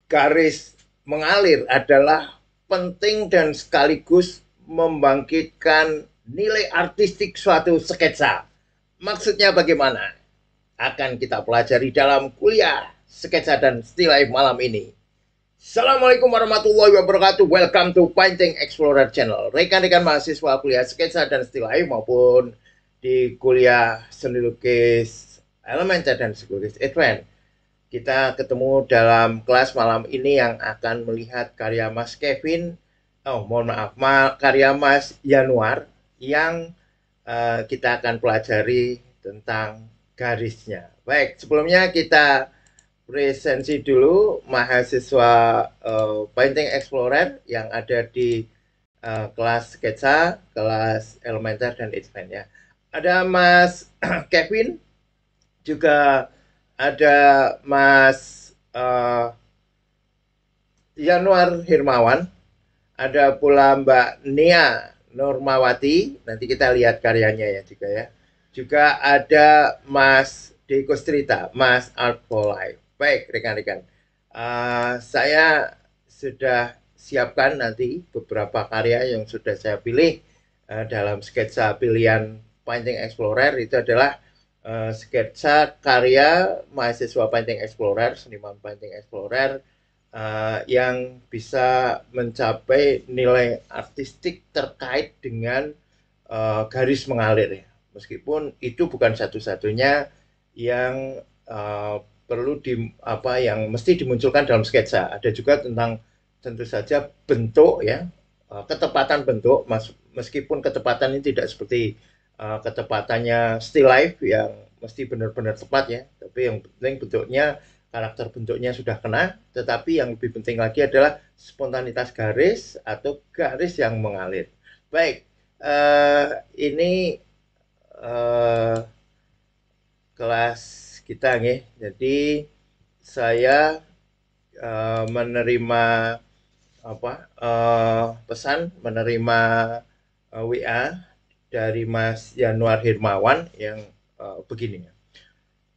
garis mengalir adalah penting dan sekaligus membangkitkan nilai artistik suatu sketsa. Maksudnya bagaimana? Akan kita pelajari dalam kuliah sketsa dan still life malam ini. Assalamualaikum warahmatullahi wabarakatuh. Welcome to Painting Explorer Channel. Rekan-rekan mahasiswa kuliah sketsa dan still life maupun di kuliah seni lukis elementer dan seni lukis advance. Kita ketemu dalam kelas malam ini yang akan melihat karya Mas Kevin, mohon maaf, karya Mas Yanuar yang kita akan pelajari tentang garisnya. Baik, sebelumnya kita presensi dulu mahasiswa Painting Explorer yang ada di kelas sketsa, kelas elementer dan advance ya. Ada Mas Kevin, juga ada Mas Yanuar Hirmawan, ada pula Mbak Nia Normawati, nanti kita lihat karyanya ya juga ya. Juga ada Mas Deko Strita, Mas Art for Life. Baik rekan-rekan, saya sudah siapkan nanti beberapa karya yang sudah saya pilih dalam sketsa pilihan Painting Explorer. Itu adalah sketsa karya mahasiswa Painting Explorer, seniman Painting Explorer yang bisa mencapai nilai artistik terkait dengan garis mengalir ya. Meskipun itu bukan satu-satunya yang perlu yang mesti dimunculkan dalam sketsa. Ada juga tentang tentu saja bentuk ya, ketepatan bentuk, meskipun ketepatan ini tidak seperti ketepatannya still life yang mesti benar-benar tepat ya, tapi yang penting bentuknya, karakter bentuknya sudah kena. Tetapi yang lebih penting lagi adalah spontanitas garis atau garis yang mengalir. Baik, ini kelas kita nih. Jadi saya menerima pesan, menerima WA dari Mas Yanuar Hirmawan yang begini.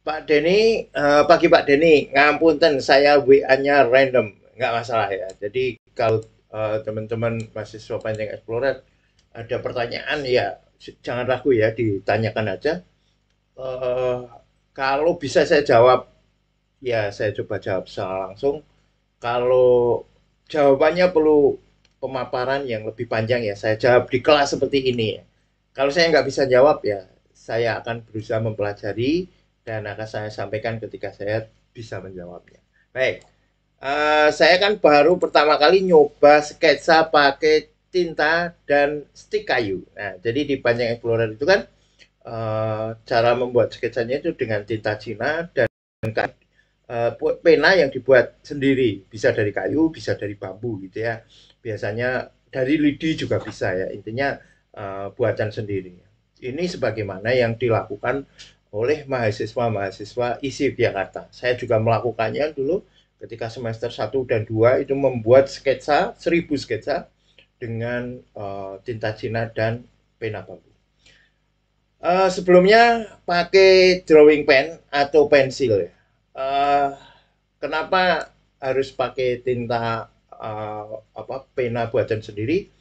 Pak Denny, pagi Pak Denny, ngapunten saya WA-nya random, nggak masalah ya. Jadi kalau teman-teman mahasiswa Painting Explorer ada pertanyaan ya jangan ragu ya, ditanyakan aja. Kalau bisa saya jawab, ya saya coba jawab secara langsung. Kalau jawabannya perlu pemaparan yang lebih panjang ya, saya jawab di kelas seperti ini ya. Kalau saya nggak bisa jawab ya, saya akan berusaha mempelajari dan akan saya sampaikan ketika saya bisa menjawabnya. Baik, saya kan baru pertama kali nyoba sketsa pakai tinta dan stik kayu. Nah, jadi di Painting Explorer itu kan cara membuat sketsanya itu dengan tinta Cina dan pena yang dibuat sendiri, bisa dari kayu, bisa dari bambu gitu ya. Biasanya dari lidi juga bisa ya. Intinya buatan sendiri. Ini sebagaimana yang dilakukan oleh mahasiswa-mahasiswa ISI Jakarta. Saya juga melakukannya dulu ketika semester 1 dan 2 itu membuat sketsa, 1000 sketsa dengan tinta Cina dan pena bambu. Sebelumnya pakai drawing pen atau pensil ya. Kenapa harus pakai tinta pena buatan sendiri?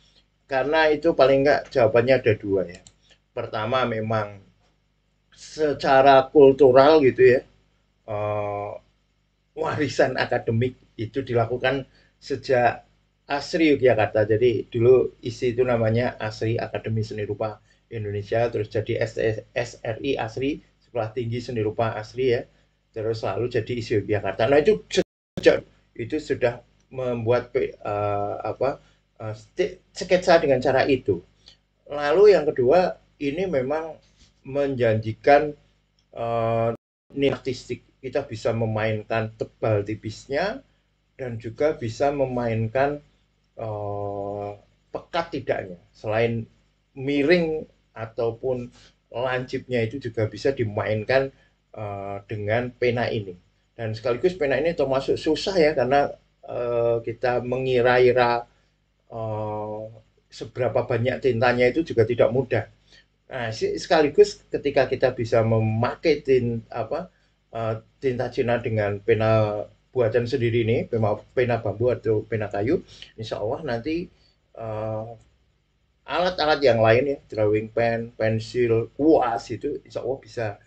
Karena itu paling enggak jawabannya ada dua ya. Pertama memang secara kultural gitu ya, warisan akademik itu dilakukan sejak ASRI Yogyakarta. Jadi dulu isi itu namanya ASRI Akademi Seni Rupa Indonesia, terus jadi SRI ASRI, Sekolah Tinggi Seni Rupa ASRI ya, terus lalu jadi ISI Yogyakarta. Nah itu sejak itu sudah membuat sketsa dengan cara itu. Lalu yang kedua, ini memang menjanjikan nilai artistik. Kita bisa memainkan tebal tipisnya dan juga bisa memainkan pekat tidaknya. Selain miring ataupun lancipnya itu juga bisa dimainkan dengan pena ini. Dan sekaligus pena ini termasuk susah ya, karena kita mengira-ira seberapa banyak tintanya itu juga tidak mudah. Nah, sekaligus ketika kita bisa memakai tinta Cina dengan pena buatan sendiri ini, pena bambu atau pena kayu, insya Allah nanti alat-alat yang lain ya, drawing pen, pensil, kuas itu insya Allah bisa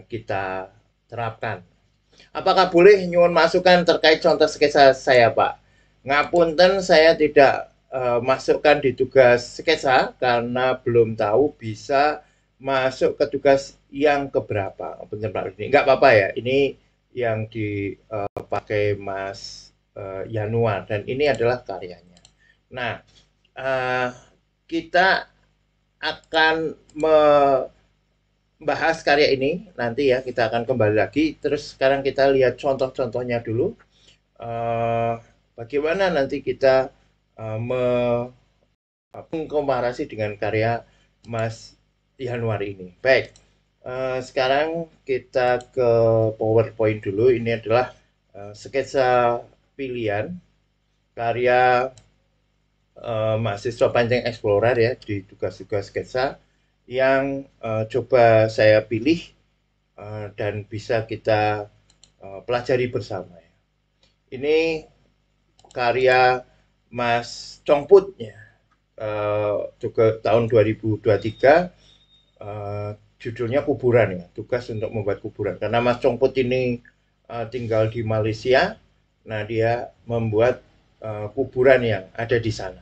kita terapkan. Apakah boleh nyuwun masukan terkait contoh sketsa saya, Pak? Ngapunten saya tidak masukkan di tugas sketsa karena belum tahu bisa masuk ke tugas yang keberapa. Punten Pak Rudi. Enggak apa-apa ya. Ini yang dipakai Mas Yanuar dan ini adalah karyanya. Nah, uh, kita akan bahas karya ini nanti ya, kita akan kembali lagi. Terus sekarang kita lihat contoh-contohnya dulu. Bagaimana nanti kita mengkomparasi dengan karya Mas Yanuar ini. Baik, sekarang kita ke PowerPoint dulu. Ini adalah sketsa pilihan karya mahasiswa Pancing Explorer ya di tugas-tugas sketsa yang coba saya pilih dan bisa kita pelajari bersama. Ini karya Mas Congput ya, juga tahun 2023, judulnya Kuburan ya, tugas untuk membuat kuburan. Karena Mas Congput ini tinggal di Malaysia, nah dia membuat kuburan yang ada di sana.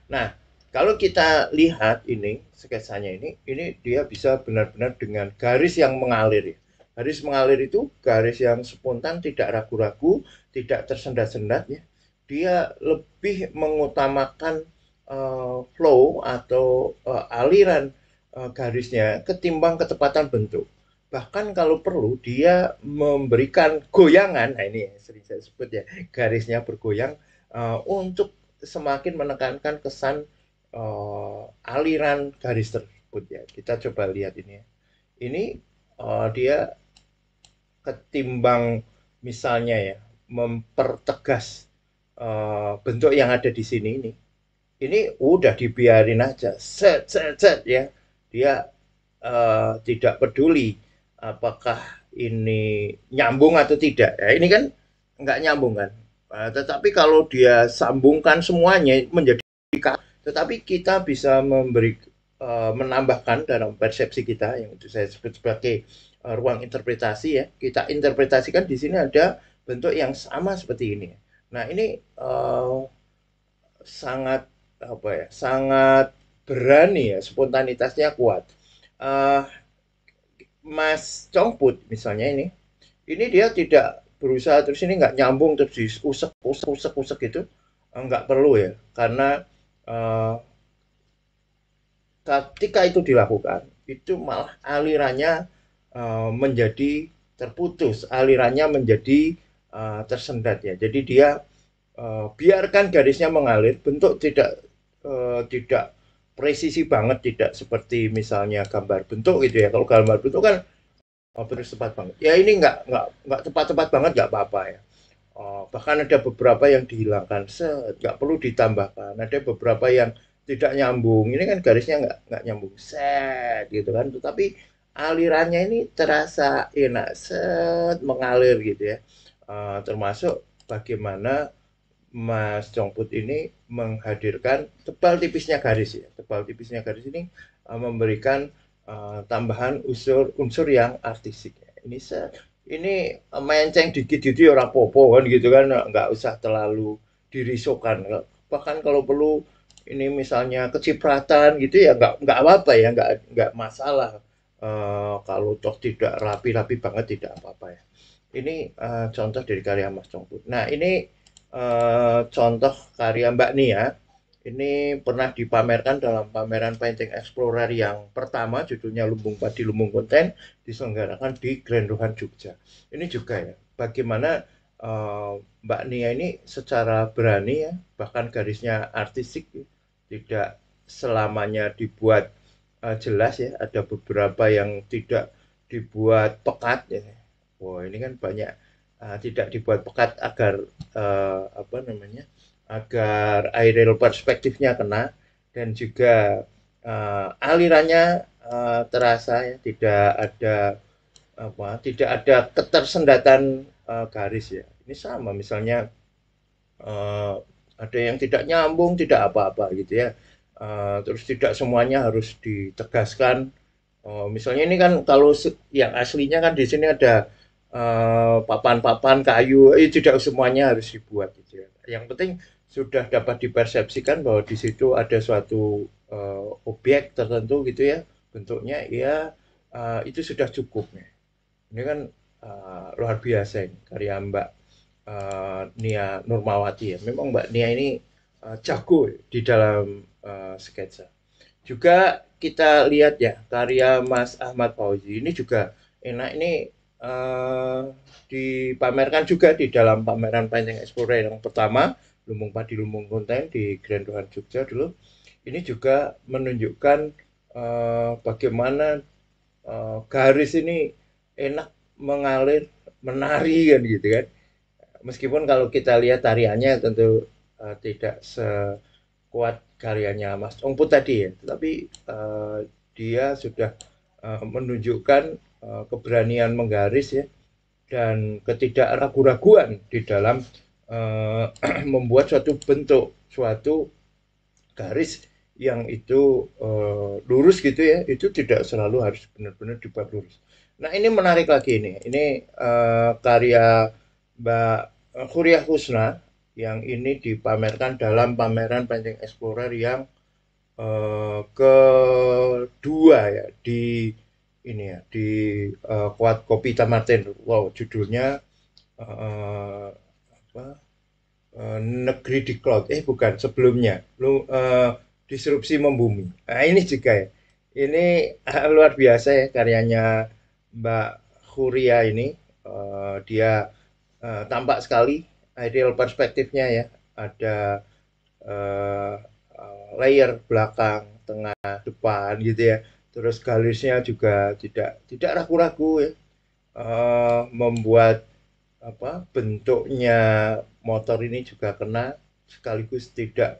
Nah, kalau kita lihat ini sketsanya ini dia bisa benar-benar dengan garis yang mengalir ya. Garis mengalir itu garis yang spontan, tidak ragu-ragu, tidak tersendat-sendat ya. Dia lebih mengutamakan flow atau aliran garisnya ketimbang ketepatan bentuk. Bahkan kalau perlu dia memberikan goyangan, nah ini sering saya sebut ya, garisnya bergoyang untuk semakin menekankan kesan aliran garis tersebut ya. Kita coba lihat ini ya. Ini dia ketimbang misalnya ya mempertegas bentuk yang ada di sini ini udah dibiarin aja set ya, dia tidak peduli apakah ini nyambung atau tidak ya. Ini kan nggak nyambung kan, tetapi kalau dia sambungkan semuanya menjadi, tetapi kita bisa menambahkan dalam persepsi kita yang itu saya sebut sebagai ruang interpretasi ya. Kita interpretasikan di sini ada bentuk yang sama seperti ini. Nah ini sangat apa ya, sangat berani ya, spontanitasnya kuat. Mas Congput misalnya ini dia tidak berusaha terus ini nggak nyambung terus diusek gitu, nggak perlu ya, karena ketika itu dilakukan itu malah alirannya menjadi terputus, alirannya menjadi tersendat ya. Jadi dia biarkan garisnya mengalir, bentuk tidak presisi banget, tidak seperti misalnya gambar bentuk gitu ya. Kalau gambar bentuk kan terus tepat banget. Ya ini nggak tepat banget, nggak apa-apa ya. Bahkan ada beberapa yang dihilangkan, nggak perlu ditambahkan. Ada beberapa yang tidak nyambung. Ini kan garisnya nggak nyambung, set gitu kan. Tetapi alirannya ini terasa enak, set mengalir gitu ya. Termasuk bagaimana Mas Congput ini menghadirkan tebal tipisnya garis ya. Tebal tipisnya garis ini memberikan tambahan unsur yang artistik. Ini menceng dikit gitu orang popo kan gitu kan, nggak usah terlalu dirisaukan. Bahkan kalau perlu ini misalnya kecipratan gitu ya nggak apa-apa ya, nggak masalah. Kalau toh tidak rapi-rapi banget tidak apa-apa ya. Ini contoh dari karya Mas Congput. Nah ini contoh karya Mbak Nia. Ini pernah dipamerkan dalam pameran Painting Explorer yang pertama, judulnya Lumbung Padi Lumbung Konten, diselenggarakan di Grand Rohan Jogja. Ini juga ya, bagaimana Mbak Nia ini secara berani ya, bahkan garisnya artistik, tidak selamanya dibuat jelas ya, ada beberapa yang tidak dibuat pekat ya. Wah ini kan banyak tidak dibuat pekat agar apa namanya, agar aerial perspektifnya kena, dan juga alirannya terasa ya, tidak ada ketersendatan garis ya. Ini sama, misalnya ada yang tidak nyambung, tidak apa-apa gitu ya. Terus tidak semuanya harus ditegaskan. Misalnya ini kan kalau yang aslinya kan di sini ada papan-papan kayu, tidak semuanya harus dibuat gitu ya. Yang penting sudah dapat dipersepsikan bahwa di situ ada suatu objek tertentu gitu ya, bentuknya ya, itu sudah cukup ya. Ini kan luar biasa ini karya Mbak Nia Nurmawati ya. Memang Mbak Nia ini jago di dalam sketsa. Juga kita lihat ya karya Mas Ahmad Fauzi ini juga enak, ini eh, dipamerkan juga di dalam pameran Painting Explorer yang pertama Lumbung Padi Lumbung Kuntai di Grand Duhan Jogja dulu. Ini juga menunjukkan bagaimana garis ini enak mengalir, menari kan gitu kan. Meskipun kalau kita lihat tariannya tentu tidak sekuat karyanya Mas Ongput tadi ya, tetapi dia sudah menunjukkan keberanian menggaris ya, dan ketidakragu-raguan di dalam membuat suatu bentuk, suatu garis yang itu lurus gitu ya, itu tidak selalu harus benar-benar dibuat lurus. Nah ini menarik lagi ini karya Mbak Khuriah Husna yang ini dipamerkan dalam pameran Painting Explorer yang kedua ya di ini ya di Kuat Kopi Tamarten. Wow, judulnya uh, apa? Negeri di Cloud. Bukan, sebelumnya. Disrupsi Membumi. Nah, ini juga ya. Ini luar biasa ya karyanya Mbak Huria ini. Dia tampak sekali ideal perspektifnya ya. Ada eh, layer belakang, tengah, depan gitu ya. Terus garisnya juga tidak tidak ragu-ragu ya. Membuat apa bentuknya motor ini juga kena, sekaligus tidak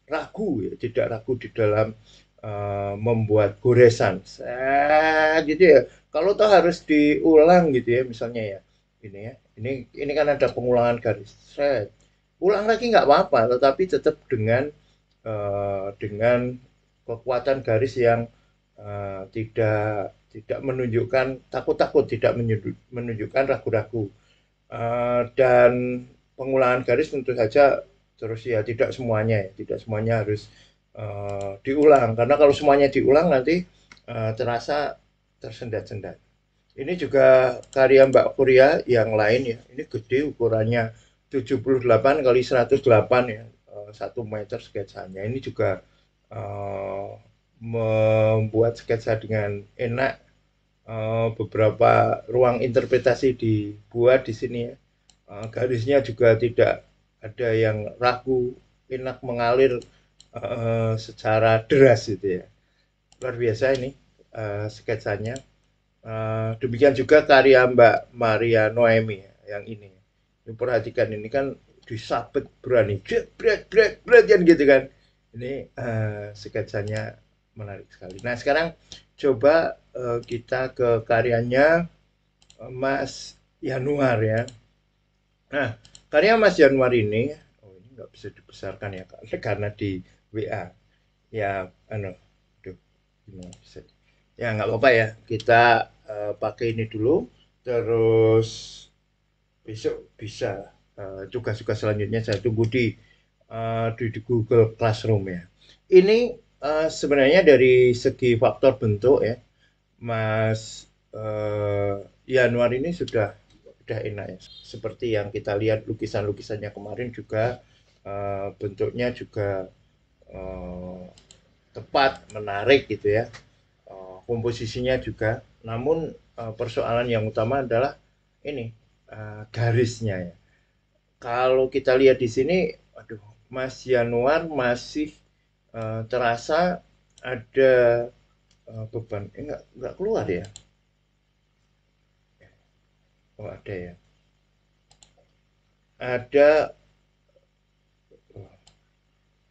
ragu ya, tidak ragu di dalam membuat goresan gitu ya. Kalau toh harus diulang gitu ya misalnya ya, ini kan ada pengulangan garis ulang lagi nggak apa-apa, tetapi tetap dengan kekuatan garis yang tidak tidak menunjukkan takut-takut, tidak menunjukkan ragu-ragu. Dan pengulangan garis tentu saja terus ya, tidak semuanya harus diulang, karena kalau semuanya diulang nanti terasa tersendat-sendat. Ini juga karya Mbak Kuria yang lain ya. Ini gede ukurannya, 78 kali 108 ya, 1 meter sketsanya. Ini juga eh, membuat sketsa dengan enak. Beberapa ruang interpretasi dibuat di sini ya. Garisnya juga tidak ada yang ragu, enak mengalir secara deras gitu ya. Luar biasa ini sketsanya. Demikian juga karya Mbak Maria Noemi ya, yang ini. Ini perhatikan, ini kan disabet berani, bret bret bret kan gitu kan. Ini sketsanya menarik sekali. Nah sekarang coba kita ke karyanya Mas Yanuar ya. Nah karya Mas Yanuar ini, ini nggak bisa dibesarkan ya karena di WA ya, aduh, gimana bisa? Ya nggak apa-apa ya, kita pakai ini dulu, terus besok bisa tugas-tugas selanjutnya saya tunggu di Google Classroom ya. Ini sebenarnya dari segi faktor bentuk ya, Mas Yanuar ini sudah enak ya. Seperti yang kita lihat lukisan-lukisannya kemarin juga bentuknya juga eh, tepat, menarik gitu ya. Komposisinya juga. Namun persoalan yang utama adalah ini garisnya ya. Kalau kita lihat di sini, aduh, Mas Yanuar masih terasa ada beban. Enggak keluar ya? Oh ada ya. Ada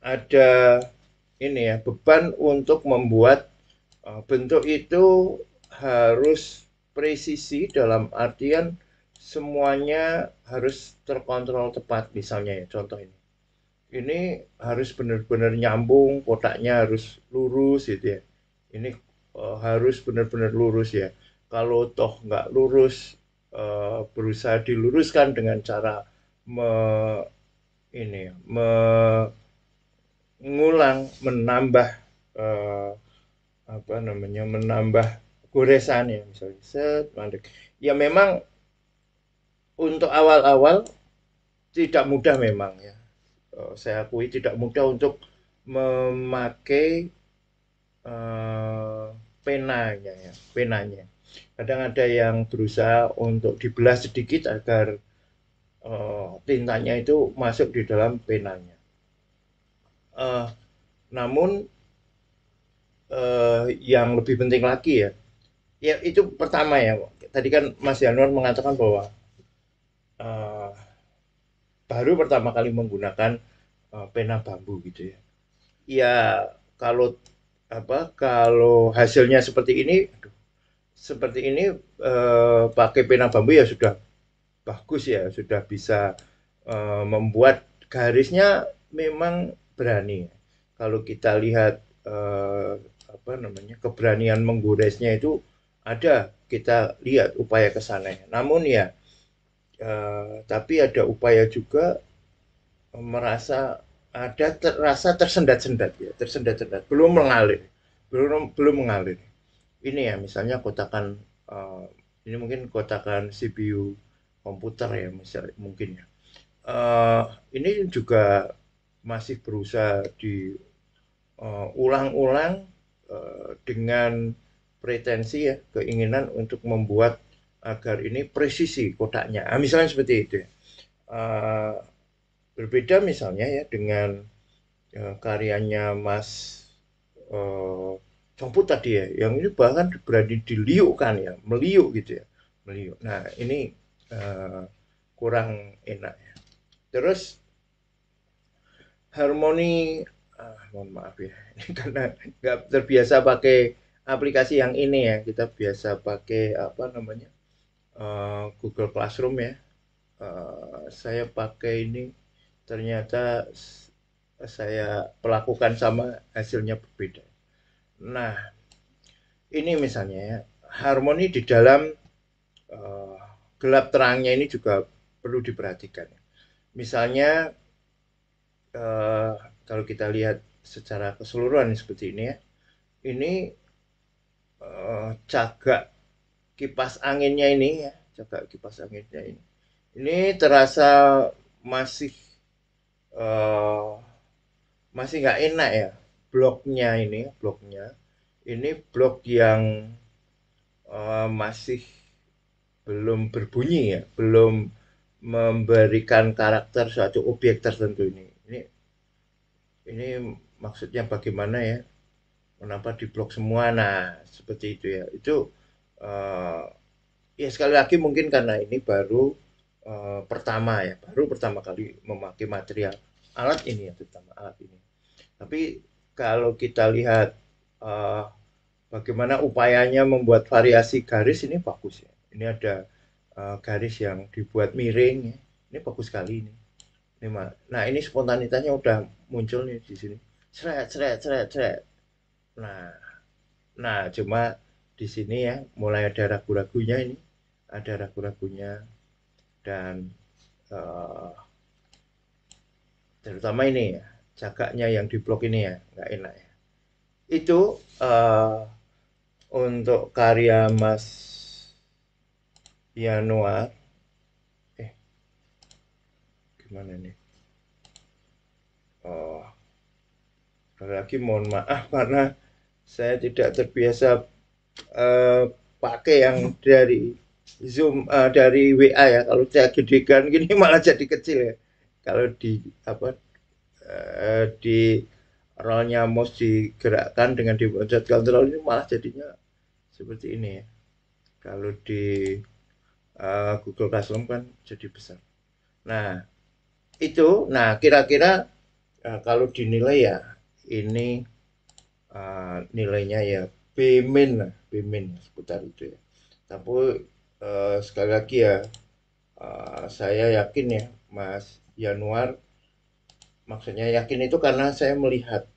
ada ini ya, beban untuk membuat bentuk itu harus presisi, dalam artian semuanya harus terkontrol tepat, misalnya ya contoh ini harus benar-benar nyambung, kotaknya harus lurus gitu ya. Ini harus benar-benar lurus ya. Kalau toh nggak lurus, berusaha diluruskan dengan cara me, ini ya, mengulang, menambah eh, apa namanya, menambah goresan ya, misalnya set mandek. Ya memang untuk awal-awal tidak mudah memang ya. Saya akui tidak mudah untuk memakai penanya ya, penanya. Kadang ada yang berusaha untuk dibelah sedikit agar tintanya itu masuk di dalam penanya. Uh, namun yang lebih penting lagi ya, ya itu pertama ya. Tadi kan Mas Yanur mengatakan bahwa uh, baru pertama kali menggunakan pena bambu gitu ya. Ya kalau kalau hasilnya seperti ini pakai pena bambu ya sudah bagus ya, sudah bisa membuat garisnya memang berani. Kalau kita lihat apa namanya, keberanian menggoresnya itu ada, kita lihat upaya ke sana. Namun ya tapi ada upaya juga merasa ada rasa tersendat-sendat ya, tersendat-sendat, belum mengalir, belum belum mengalir. Ini ya misalnya kotakan ini mungkin kotakan CPU komputer ya, misalnya mungkin ya. Ini juga masih berusaha diulang-ulang dengan pretensi ya, keinginan untuk membuat agar ini presisi kotaknya. Misalnya seperti itu ya. Uh, Berbeda misalnya ya dengan karyanya Mas uh, Comput tadi ya, yang ini bahkan berani diliukkan ya, meliuk gitu ya, meliuk. Nah ini uh, kurang enak ya. Terus harmoni, mohon maaf ya, ini karena nggak terbiasa pakai aplikasi yang ini ya, kita biasa pakai apa namanya Google Classroom ya. Saya pakai ini ternyata saya pelakukan sama hasilnya berbeda. Nah, ini misalnya ya, harmoni di dalam uh, gelap terangnya ini juga perlu diperhatikan. Misalnya uh, kalau kita lihat secara keseluruhan seperti ini ya, ini cagak kipas anginnya ini ya, cagak kipas anginnya ini terasa masih uh, masih nggak enak ya, bloknya ini blok yang masih belum berbunyi ya, belum memberikan karakter suatu objek tertentu ini maksudnya bagaimana ya, kenapa diblok semua. Nah seperti itu ya, itu uh, ya sekali lagi mungkin karena ini baru pertama ya, baru pertama kali memakai material alat ini ya, terutama alat ini. Tapi kalau kita lihat uh, bagaimana upayanya membuat variasi garis, ini bagus ya. Ini ada garis yang dibuat miring ya. Ini bagus sekali ini. Nah ini spontanitasnya udah muncul nih di sini. Seret, seret, seret, seret. Nah, nah cuma di sini ya mulai ada ragu-ragunya ini, ada ragu-ragunya dan uh, terutama ini ya, cagaknya yang di blok ini ya nggak enak ya. Itu untuk karya Mas Yanuar. Eh, gimana nih? Oh, lagi mohon maaf karena saya tidak terbiasa eh, pakai yang dari Zoom, dari WA ya. Kalau saya gedekan gini malah jadi kecil ya. Kalau di apa di rollnya mouse digerakkan dengan dipencet kontrol ini malah jadinya seperti ini ya. Kalau di Google Classroom kan jadi besar. Nah, itu, nah kira-kira kalau dinilai ya ini nilainya ya B min lah, B min seputar itu ya. Tapi sekali lagi ya Saya yakin ya, Mas Januar, maksudnya yakin itu karena saya melihat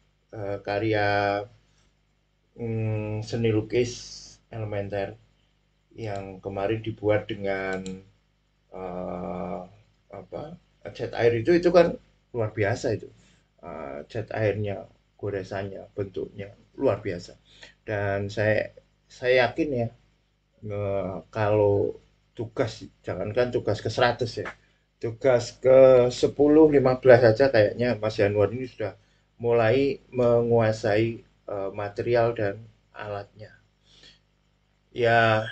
karya seni lukis Elementer yang kemarin dibuat dengan eh, apa cat air itu kan luar biasa itu. Cat airnya, goresannya, bentuknya luar biasa. Dan saya yakin ya, kalau tugas, jangankan tugas ke 100 ya, tugas ke 10 15 saja kayaknya Mas Januar ini sudah mulai menguasai material dan alatnya. Ya,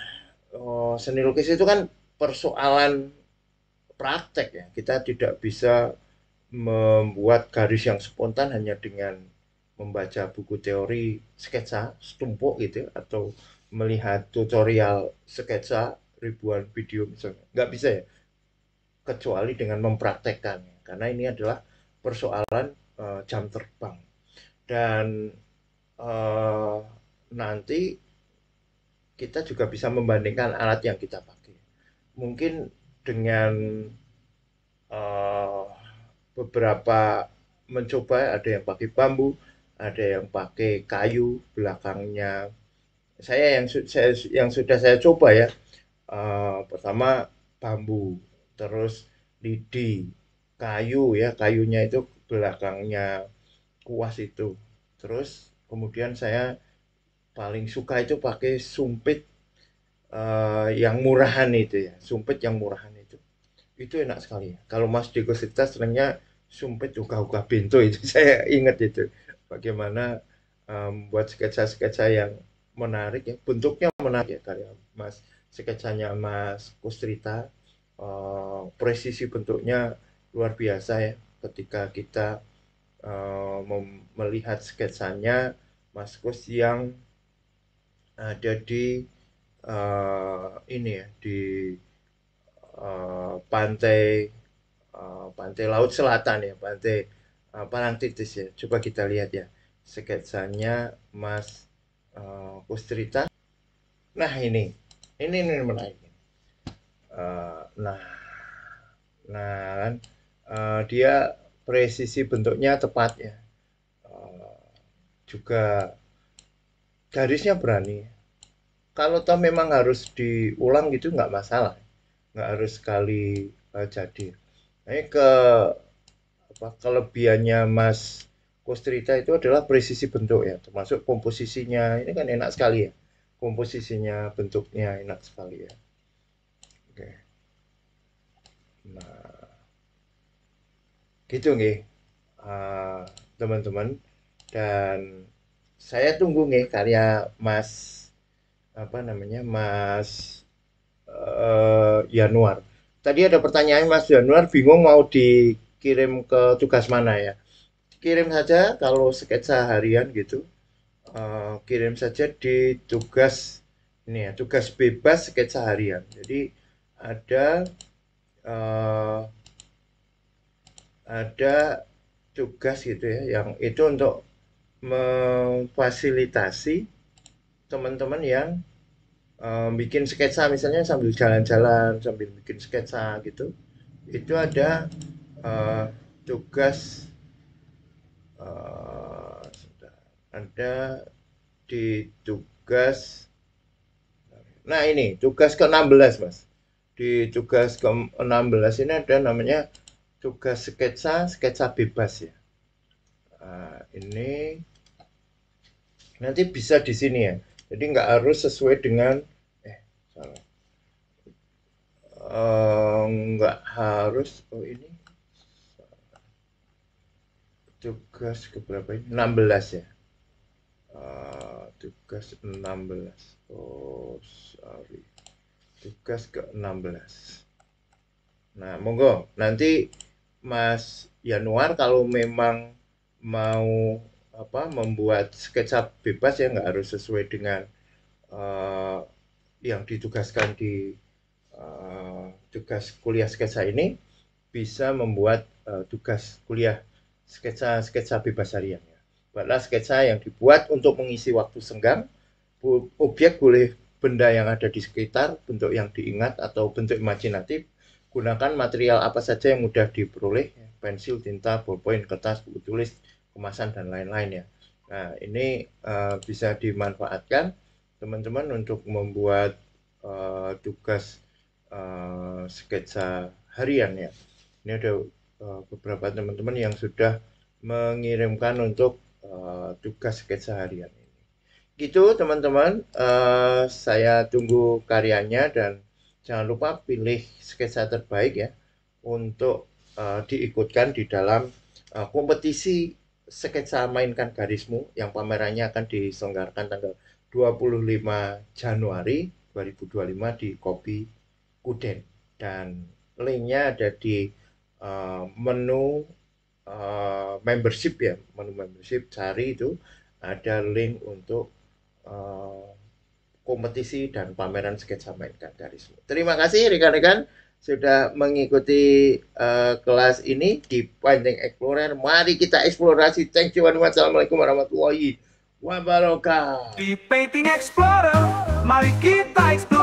seni lukis itu kan persoalan praktek ya. Kita tidak bisa membuat garis yang spontan hanya dengan membaca buku teori sketsa setumpuk gitu ya, atau melihat tutorial sketsa ribuan video misalnya. Nggak bisa ya, kecuali dengan mempraktekkan. Karena ini adalah persoalan jam terbang. Dan uh, nanti kita juga bisa membandingkan alat yang kita pakai. Mungkin dengan uh, beberapa mencoba, ada yang pakai bambu, ada yang pakai kayu belakangnya. Yang sudah saya coba ya, pertama bambu, terus lidi, kayu ya, kayunya itu belakangnya kuas itu. Terus kemudian saya paling suka itu pakai sumpit yang murahan itu ya, sumpit yang murahan itu. Itu enak sekali ya. Kalau Mas Diko Sita senangnya sumpit uga-uga bento itu. Saya ingat itu. Bagaimana buat sketsa-sketsa yang menarik ya. Bentuknya menarik ya karya Mas. Sketsanya Mas Kustrita. Presisi bentuknya luar biasa ya. Ketika kita melihat sketsanya Mas Kus yang ada di ini ya, di pantai pantai laut selatan ya, pantai Parangtritis ya. Coba kita lihat ya sketsanya Mas Kustrita. Nah ini menarik. Nah, kan dia presisi bentuknya tepat ya. Juga garisnya berani. Kalau toh memang harus diulang gitu nggak masalah, nggak harus sekali jadi. Ini kelebihannya Mas Kustrita itu adalah presisi bentuk ya, termasuk komposisinya. Ini kan enak sekali ya, komposisinya, bentuknya enak sekali ya. Oke, nah gitu nih teman-teman. Dan saya tunggu nih karya Mas apa namanya Mas Januar. Tadi ada pertanyaan Mas Januar bingung mau dikirim ke tugas mana ya. Kirim saja kalau sketsa harian gitu. Kirim saja di tugas ini ya, tugas bebas sketsa harian. Jadi ada uh, ada tugas gitu ya, yang itu untuk memfasilitasi teman-teman yang bikin sketsa misalnya sambil jalan-jalan, sambil bikin sketsa gitu. Itu ada tugas uh, ada di tugas. Nah, ini tugas ke-16, Mas. Di tugas ke-16 ini ada namanya tugas sketsa bebas ya. Ini nanti bisa di sini ya. Jadi nggak harus sesuai dengan salah. Nggak harus. Oh ini tugas keberapa ini? 16 ya. Tugas 16. Oh, sorry. Tugas ke-16. Nah, monggo nanti Mas Januar kalau memang mau membuat sketsa bebas ya, nggak harus sesuai dengan uh, yang ditugaskan di tugas kuliah sketsa ini, bisa membuat tugas kuliah sketsa bebas harian ya. Buatlah sketsa yang dibuat untuk mengisi waktu senggang. Objek boleh benda yang ada di sekitar, bentuk yang diingat atau bentuk imajinatif, Gunakan material apa saja yang mudah diperoleh, pensil, tinta, ballpoint, kertas, buku tulis, kemasan, dan lain-lain ya. Nah, ini bisa dimanfaatkan teman-teman untuk membuat tugas sketsa harian ya. Ini ada beberapa teman-teman yang sudah mengirimkan untuk tugas sketsa harian ini. Gitu teman-teman, saya tunggu karyanya dan jangan lupa pilih sketsa terbaik ya untuk diikutkan di dalam kompetisi sketsa Mainkan Garismu yang pamerannya akan diselenggarakan tanggal 25 Januari 2025 di Kopi Kuden, dan linknya ada di menu membership ya, menu membership, cari itu ada link untuk kompetisi dan pameran sketsa Mainkan Garismu. Terima kasih rekan-rekan sudah mengikuti kelas ini di Painting Explorer. Mari kita eksplorasi. Thank you. Wassalamualaikum warahmatullahi wabarakatuh. Di Painting Explorer, mari kita eksplorasi.